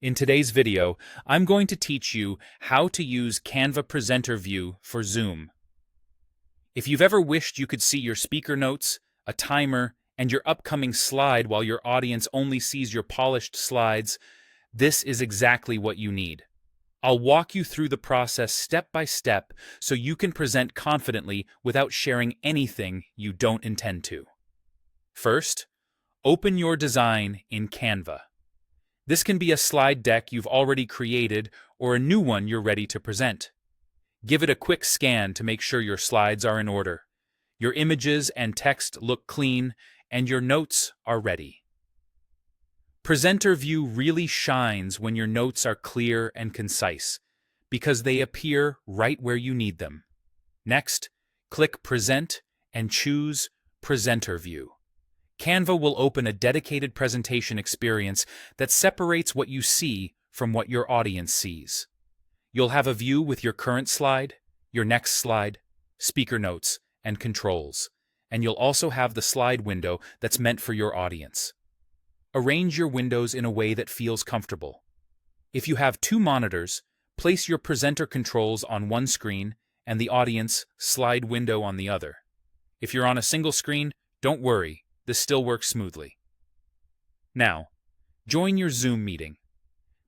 In today's video, I'm going to teach you how to use Canva Presenter View for Zoom. If you've ever wished you could see your speaker notes, a timer, and your upcoming slide while your audience only sees your polished slides, this is exactly what you need. I'll walk you through the process step by step so you can present confidently without sharing anything you don't intend to. First, open your design in Canva. This can be a slide deck you've already created or a new one you're ready to present. Give it a quick scan to make sure your slides are in order, your images and text look clean, and your notes are ready. Presenter View really shines when your notes are clear and concise, because they appear right where you need them. Next, click Present and choose Presenter View. Canva will open a dedicated presentation experience that separates what you see from what your audience sees. You'll have a view with your current slide, your next slide, speaker notes, and controls, and you'll also have the slide window that's meant for your audience. Arrange your windows in a way that feels comfortable. If you have two monitors, place your presenter controls on one screen and the audience slide window on the other. If you're on a single screen, don't worry. This still works smoothly. Now, join your Zoom meeting.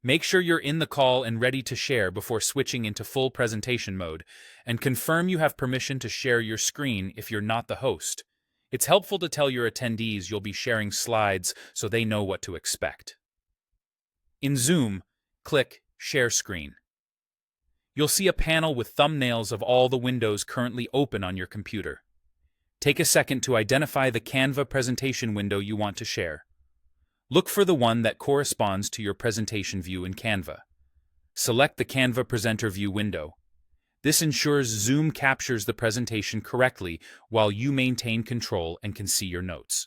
Make sure you're in the call and ready to share before switching into full presentation mode, and confirm you have permission to share your screen if you're not the host. It's helpful to tell your attendees you'll be sharing slides so they know what to expect. In Zoom, click Share Screen. You'll see a panel with thumbnails of all the windows currently open on your computer. Take a second to identify the Canva presentation window you want to share. Look for the one that corresponds to your presentation view in Canva. Select the Canva Presenter View window. This ensures Zoom captures the presentation correctly while you maintain control and can see your notes.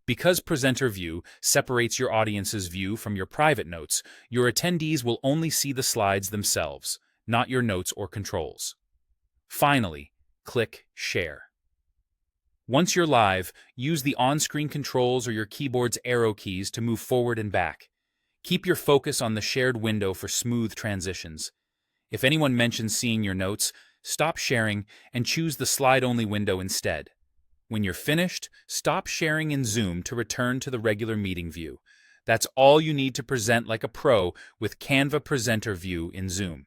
Because Presenter View separates your audience's view from your private notes, your attendees will only see the slides themselves, not your notes or controls. Finally, click Share. Once you're live, use the on-screen controls or your keyboard's arrow keys to move forward and back. Keep your focus on the shared window for smooth transitions. If anyone mentions seeing your notes, stop sharing and choose the slide-only window instead. When you're finished, stop sharing in Zoom to return to the regular meeting view. That's all you need to present like a pro with Canva Presenter View in Zoom.